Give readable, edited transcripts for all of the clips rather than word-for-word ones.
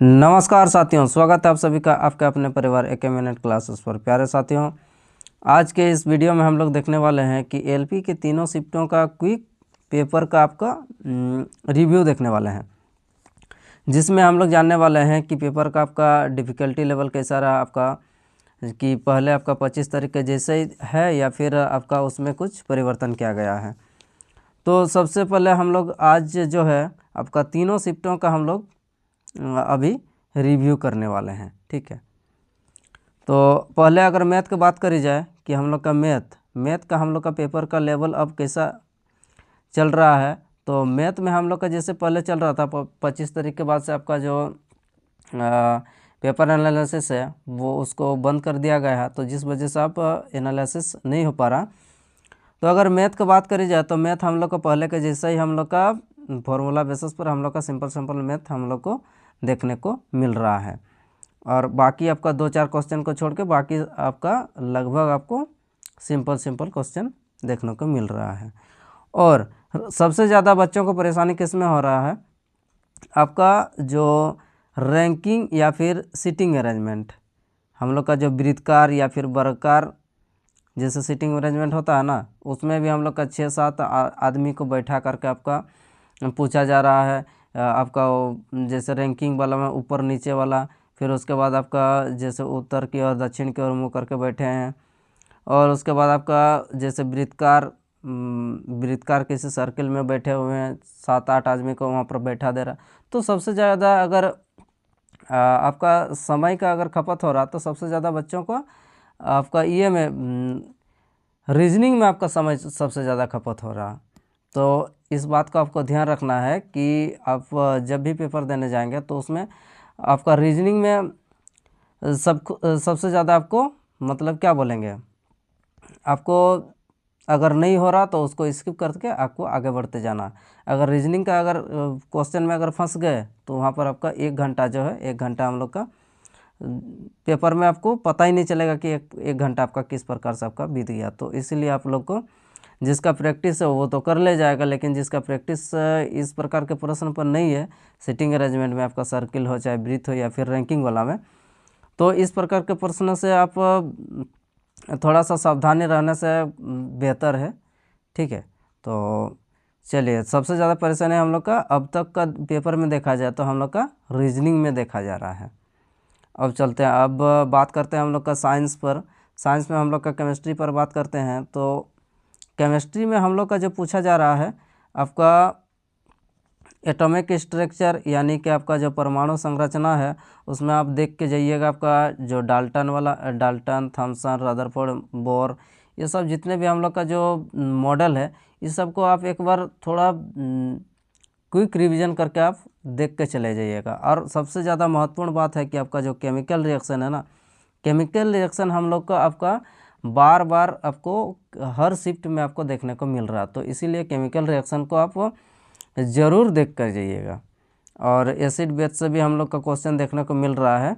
नमस्कार साथियों, स्वागत है आप सभी का आपके अपने परिवार AK मिनट क्लासेस पर। प्यारे साथियों, आज के इस वीडियो में हम लोग देखने वाले हैं कि LP के तीनों शिफ्टों का क्विक पेपर का आपका रिव्यू देखने वाले हैं, जिसमें हम लोग जानने वाले हैं कि पेपर का आपका डिफ़िकल्टी लेवल कैसा रहा आपका, कि पहले आपका 25 तारीख के जैसे ही है या फिर आपका उसमें कुछ परिवर्तन किया गया है। तो सबसे पहले हम लोग आज जो है आपका तीनों शिफ्टों का हम लोग अभी रिव्यू करने वाले हैं। ठीक है, तो पहले अगर मैथ की बात करी जाए कि हम लोग का मैथ का हम लोग का पेपर का लेवल अब कैसा चल रहा है, तो मैथ में हम लोग का जैसे पहले चल रहा था 25 तारीख के बाद से आपका जो पेपर एनालिसिस है वो उसको बंद कर दिया गया है, तो जिस वजह से आप एनालिसिस नहीं हो पा रहा। तो अगर मैथ की बात करी जाए तो मैथ हम लोग का पहले के जैसा ही हम लोग का फॉर्मूला बेसिस पर हम लोग का सिंपल मैथ हम लोग को देखने को मिल रहा है, और बाकी आपका 2-4 क्वेश्चन को छोड़ के बाकी आपका लगभग आपको सिंपल क्वेश्चन देखने को मिल रहा है। और सबसे ज़्यादा बच्चों को परेशानी किस में हो रहा है, आपका जो रैंकिंग या फिर सीटिंग अरेंजमेंट, हम लोग का जो वृत्ताकार या फिर वर्गाकार जैसे सीटिंग अरेंजमेंट होता है ना, उसमें भी हम लोग का 6-7 आदमी को बैठा करके आपका पूछा जा रहा है। आपका जैसे रैंकिंग वाला में ऊपर नीचे वाला, फिर उसके बाद आपका जैसे उत्तर की और दक्षिण की ओर मुँह करके बैठे हैं, और उसके बाद आपका जैसे वृत्ताकार किसी सर्किल में बैठे हुए हैं, 7-8 आदमी को वहाँ पर बैठा दे रहा। तो सबसे ज़्यादा अगर आपका समय का अगर खपत हो रहा तो सबसे ज़्यादा बच्चों को आपका ये में रीजनिंग में आपका समय सबसे ज़्यादा खपत हो रहा। तो इस बात का आपको ध्यान रखना है कि आप जब भी पेपर देने जाएंगे तो उसमें आपका रीजनिंग में सबसे ज़्यादा आपको मतलब क्या बोलेंगे, आपको अगर नहीं हो रहा तो उसको स्किप करके आपको आगे बढ़ते जाना। अगर रीजनिंग का अगर क्वेश्चन में अगर फंस गए तो वहाँ पर आपका 1 घंटा जो है 1 घंटा हम लोग का पेपर में आपको पता ही नहीं चलेगा कि एक घंटा आपका किस प्रकार से आपका बीत गया। तो इसीलिए आप लोग को जिसका प्रैक्टिस है वो तो कर ले जाएगा, लेकिन जिसका प्रैक्टिस इस प्रकार के प्रश्न पर नहीं है, सिटिंग अरेंजमेंट में आपका सर्किल हो चाहे वृत्त हो या फिर रैंकिंग वाला में, तो इस प्रकार के प्रश्न से आप थोड़ा सा सावधानी रहने से बेहतर है। ठीक है, तो चलिए, सबसे ज़्यादा परेशानी हम लोग का अब तक का पेपर में देखा जाए तो हम लोग का रीजनिंग में देखा जा रहा है। अब चलते हैं, अब बात करते हैं हम लोग का साइंस पर। साइंस में हम लोग का केमिस्ट्री पर बात करते हैं। तो केमिस्ट्री में हम लोग का जो पूछा जा रहा है आपका एटॉमिक स्ट्रक्चर, यानी कि आपका जो परमाणु संरचना है उसमें आप देख के जाइएगा। आपका जो डाल्टन, थॉमसन, रदरफोर्ड, बोर, ये सब जितने भी हम लोग का जो मॉडल है इस सब को आप एक बार थोड़ा क्विक रिवीजन करके आप देख के चले जाइएगा। और सबसे ज़्यादा महत्वपूर्ण बात है कि आपका जो केमिकल रिएक्शन है ना, केमिकल रिएक्शन हम लोग का आपका बार बार आपको हर शिफ्ट में आपको देखने को मिल रहा, तो इसीलिए केमिकल रिएक्शन को आप ज़रूर देख कर जाइएगा। और एसिड बेस से भी हम लोग का क्वेश्चन देखने को मिल रहा है।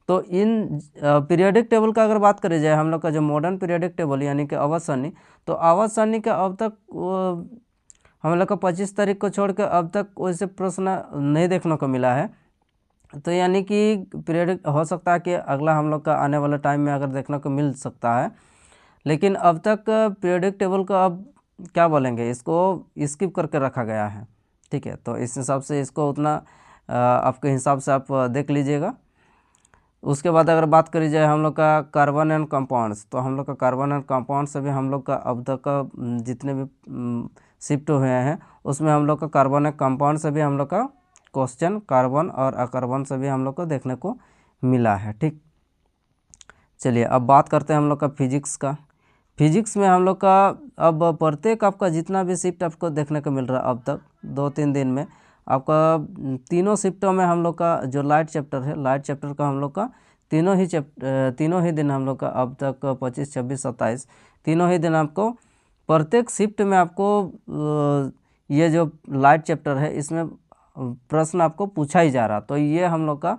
तो इन पीरियोडिक टेबल का अगर बात करी जाए, हम लोग का जो मॉडर्न पीरियोडिक टेबल यानी कि आवर्त सारणी, तो आवर्त सारणी का अब तक हम लोग का 25 तारीख को छोड़ के अब तक वैसे प्रश्न नहीं देखने को मिला है। तो यानी कि पीरियड हो सकता है कि अगला हम लोग का आने वाले टाइम में अगर देखने को मिल सकता है, लेकिन अब तक पीरियडिक टेबल को अब क्या बोलेंगे, इसको स्किप करके रखा गया है। ठीक है, तो इस हिसाब से इसको उतना आपके हिसाब से आप देख लीजिएगा। उसके बाद अगर बात करी जाए हम लोग का कार्बन एंड कंपाउंड्स, तो हम लोग का कार्बन एंड कंपाउंड से भी हम लोग का अब तक का जितने भी शिफ्ट हुए हैं उसमें हम लोग का कार्बन एंड कंपाउंड से भी हम लोग का क्वेश्चन कार्बन और अकार्बन से भी हम लोग को देखने को मिला है। ठीक, चलिए अब बात करते हैं हम लोग का फिजिक्स का। फिजिक्स में हम लोग का अब प्रत्येक आपका जितना भी शिफ्ट आपको देखने को मिल रहा है अब तक 2-3 दिन में, आपका तीनों शिफ्टों में हम लोग का जो लाइट चैप्टर है, लाइट चैप्टर का हम लोग का तीनों ही दिन हम लोग का अब तक 25, 26, 27 तीनों ही दिन आपको प्रत्येक शिफ्ट में आपको ये जो लाइट चैप्टर है इसमें प्रश्न आपको पूछा ही जा रहा। तो ये हम लोग का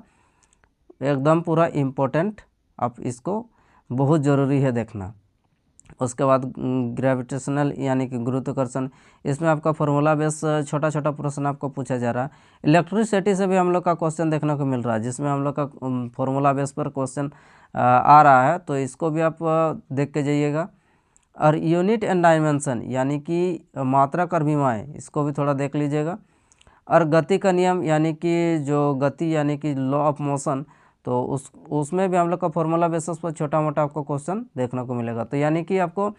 एकदम पूरा इम्पोर्टेंट, आप इसको बहुत ज़रूरी है देखना। उसके बाद ग्रेविटेशनल यानी कि गुरुत्वाकर्षण, इसमें आपका फार्मूला बेस छोटा छोटा प्रश्न आपको पूछा जा रहा है। इलेक्ट्रिसिटी से भी हम लोग का क्वेश्चन देखने को मिल रहा है, जिसमें हम लोग का फार्मूला बेस पर क्वेश्चन आ रहा है, तो इसको भी आप देख के जाइएगा। और यूनिट एंड डायमेंशन यानी कि मात्रक और विमाएँ, इसको भी थोड़ा देख लीजिएगा। और गति का नियम यानी कि जो गति यानी कि लॉ ऑफ मोशन, तो उसमें भी हम लोग का फार्मूला बेसिस पर छोटा मोटा आपको क्वेश्चन देखने को मिलेगा। तो यानी कि आपको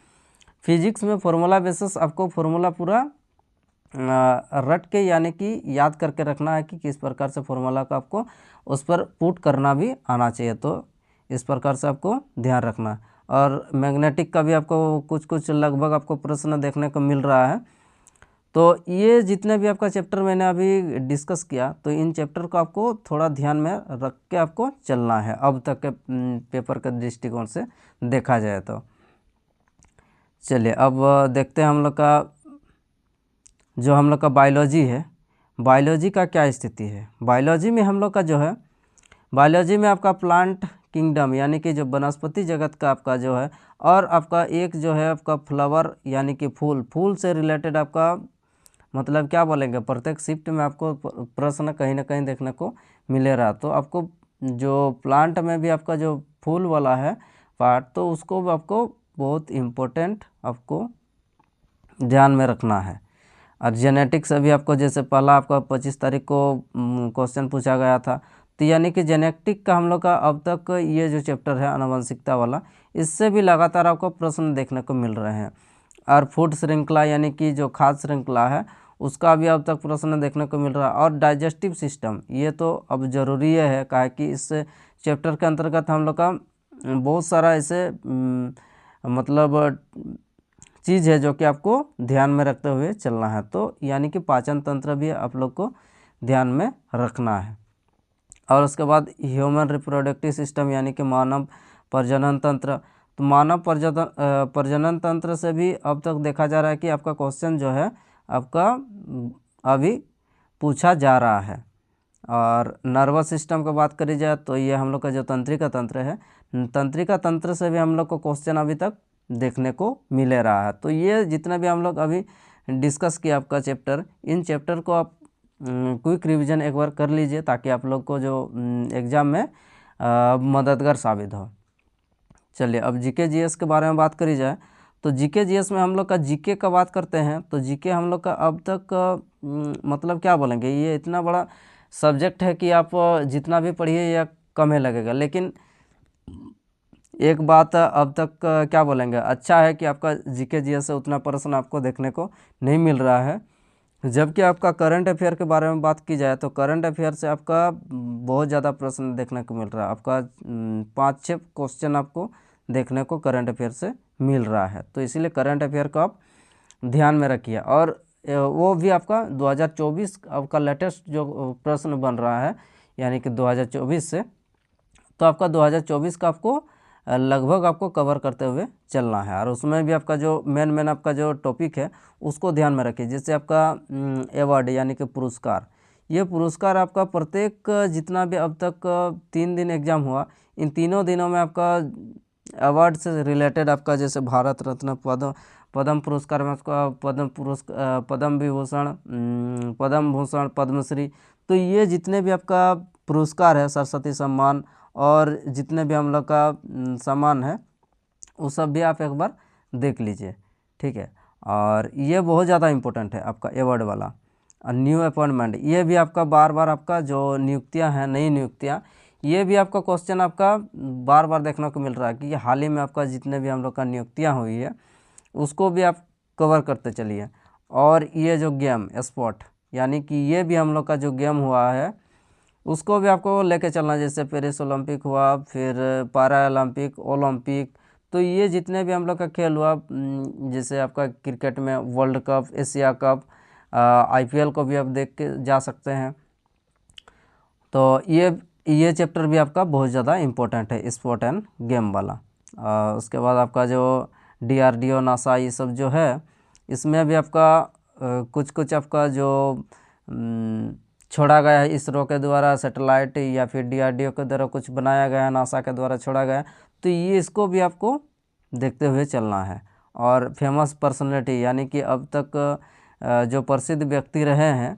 फिजिक्स में फार्मूला बेसिस आपको फार्मूला पूरा रट के यानी कि याद करके रखना है कि किस प्रकार से फार्मूला का आपको उस पर पुट करना भी आना चाहिए। तो इस प्रकार से आपको ध्यान रखना है। और मैग्नेटिक का भी आपको कुछ कुछ लगभग आपको प्रश्न देखने को मिल रहा है। तो ये जितने भी आपका चैप्टर मैंने अभी डिस्कस किया, तो इन चैप्टर को आपको थोड़ा ध्यान में रख के आपको चलना है अब तक के पेपर के दृष्टिकोण से देखा जाए तो। चलिए अब देखते हैं हम लोग का जो हम लोग का बायोलॉजी है, बायोलॉजी का क्या स्थिति है। बायोलॉजी में हम लोग का जो है, बायोलॉजी में आपका प्लांट किंगडम यानी कि जो वनस्पति जगत का आपका जो है, और आपका एक जो है आपका फ्लावर यानी कि फूल से रिलेटेड आपका मतलब क्या बोलेंगे, प्रत्येक शिफ्ट में आपको प्रश्न कहीं ना कहीं देखने को मिलेगा। तो आपको जो प्लांट में भी आपका जो फूल वाला है पार्ट, तो उसको भी आपको बहुत इम्पोर्टेंट आपको ध्यान में रखना है। और जेनेटिक्स अभी आपको जैसे पहला आपका 25 तारीख को क्वेश्चन पूछा गया था, तो यानी कि जेनेटिक का हम लोग का अब तक ये जो चैप्टर है आनुवंशिकता वाला, इससे भी लगातार आपको प्रश्न देखने को मिल रहे हैं। और फूड श्रृंखला यानी कि जो खाद्य श्रृंखला है, उसका भी अब तक प्रश्न देखने को मिल रहा है। और डाइजेस्टिव सिस्टम, ये तो अब ज़रूरी है, काहे कि इस चैप्टर के अंतर्गत हम लोग का बहुत सारा ऐसे मतलब चीज़ है जो कि आपको ध्यान में रखते हुए चलना है। तो यानी कि पाचन तंत्र भी आप लोग को ध्यान में रखना है। और उसके बाद ह्यूमन रिप्रोडक्टिव सिस्टम यानी कि मानव प्रजनन तंत्र, तो मानव प्रजनन तंत्र से भी अब तक देखा जा रहा है कि आपका क्वेश्चन जो है आपका अभी पूछा जा रहा है। और नर्वस सिस्टम की बात करी जाए तो ये हम लोग का जो तंत्रिका तंत्र है, तंत्रिका तंत्र से भी हम लोग को क्वेश्चन अभी तक देखने को मिले रहा है। तो ये जितना भी हम लोग अभी डिस्कस किया आपका चैप्टर, इन चैप्टर को आप क्विक रिवीजन एक बार कर लीजिए, ताकि आप लोग को जो एग्ज़ाम में मददगार साबित हो। चलिए अब जीके जीएस के बारे में बात करी जाए, तो जीके जीएस में हम लोग का जीके का बात करते हैं। तो जीके हम लोग का अब तक मतलब क्या बोलेंगे, ये इतना बड़ा सब्जेक्ट है कि आप जितना भी पढ़िए या कम ही लगेगा। लेकिन एक बात अब तक क्या बोलेंगे, अच्छा है कि आपका जीके जीएस से उतना प्रश्न आपको देखने को नहीं मिल रहा है। जबकि आपका करंट अफेयर के बारे में बात की जाए, तो करंट अफेयर से आपका बहुत ज़्यादा प्रश्न देखने को मिल रहा है। आपका 5-6 क्वेश्चन आपको देखने को करंट अफेयर से मिल रहा है। तो इसीलिए करंट अफेयर को आप ध्यान में रखिए। और वो भी आपका 2024 आपका लेटेस्ट जो प्रश्न बन रहा है, यानी कि 2024 से, तो आपका 2024 का आपको लगभग आपको कवर करते हुए चलना है। और उसमें भी आपका जो मेन आपका जो टॉपिक है उसको ध्यान में रखिए। जैसे आपका अवार्ड यानी कि पुरस्कार, ये पुरस्कार आपका प्रत्येक जितना भी अब तक 3 दिन एग्ज़ाम हुआ, इन तीनों दिनों में आपका अवार्ड से रिलेटेड आपका जैसे भारत रत्न, पद्म पुरस्कार में आपका पद्म विभूषण, पद्म भूषण, पद्मश्री, तो ये जितने भी आपका पुरस्कार है, सरस्वती सम्मान, और जितने भी हम लोग का सम्मान है, वो सब भी आप एक बार देख लीजिए, ठीक है। और ये बहुत ज़्यादा इम्पोर्टेंट है आपका अवार्ड वाला। और न्यू अपॉइंटमेंट, ये भी आपका बार बार आपका जो नियुक्तियां हैं, नई नियुक्तियां, ये भी आपका क्वेश्चन आपका बार बार देखने को मिल रहा है कि हाल ही में आपका जितने भी हम लोग का नियुक्तियां हुई है, उसको भी आप कवर करते चलिए। और ये जो गेम स्पोर्ट यानी कि ये भी हम लोग का जो गेम हुआ है, उसको भी आपको लेके चलना। जैसे पेरिस ओलंपिक हुआ, फिर पारा ओलंपिक, ओलंपिक, तो ये जितने भी हम लोग का खेल हुआ, जैसे आपका क्रिकेट में world cup, Asia cup, IPL को भी आप देख के जा सकते हैं। तो ये चैप्टर भी आपका बहुत ज़्यादा इम्पोर्टेंट है, स्पोर्ट एंड गेम वाला। उसके बाद आपका जो डीआरडीओ, नासा, ये सब जो है, इसमें भी आपका कुछ कुछ आपका जो छोड़ा गया है इसरो के द्वारा सैटेलाइट, या फिर डीआरडीओ के द्वारा कुछ बनाया गया है, नासा के द्वारा छोड़ा गया, तो ये इसको भी आपको देखते हुए चलना है। और फेमस पर्सनैलिटी यानी कि अब तक जो प्रसिद्ध व्यक्ति रहे हैं,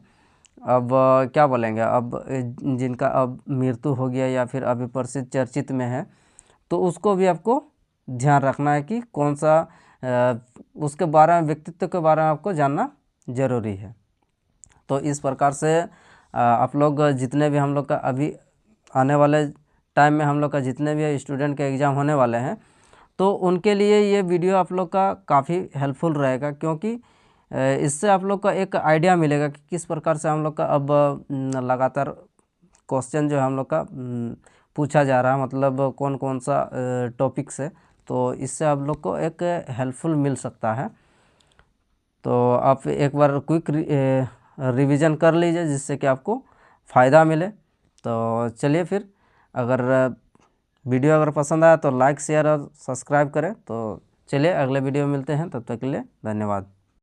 अब क्या बोलेंगे, अब जिनका अब मृत्यु हो गया या फिर अभी प्रसिद्ध चर्चित में है, तो उसको भी आपको ध्यान रखना है कि कौन सा उसके बारे में, व्यक्तित्व के बारे में आपको जानना ज़रूरी है। तो इस प्रकार से आप लोग जितने भी हम लोग का अभी आने वाले टाइम में हम लोग का जितने भी स्टूडेंट के एग्ज़ाम होने वाले हैं, तो उनके लिए ये वीडियो आप लोग का काफ़ी हेल्पफुल रहेगा, क्योंकि इससे आप लोग का एक आइडिया मिलेगा कि किस प्रकार से हम लोग का अब लगातार क्वेश्चन जो है हम लोग का पूछा जा रहा है, मतलब कौन कौन सा टॉपिक से। तो इससे आप लोग को एक हेल्पफुल मिल सकता है। तो आप एक बार क्विक रिवीजन कर लीजिए जिससे कि आपको फ़ायदा मिले। तो चलिए फिर, अगर वीडियो अगर पसंद आया तो लाइक शेयर और सब्सक्राइब करें। तो चलिए अगले वीडियो में मिलते हैं, तब तक के लिए धन्यवाद।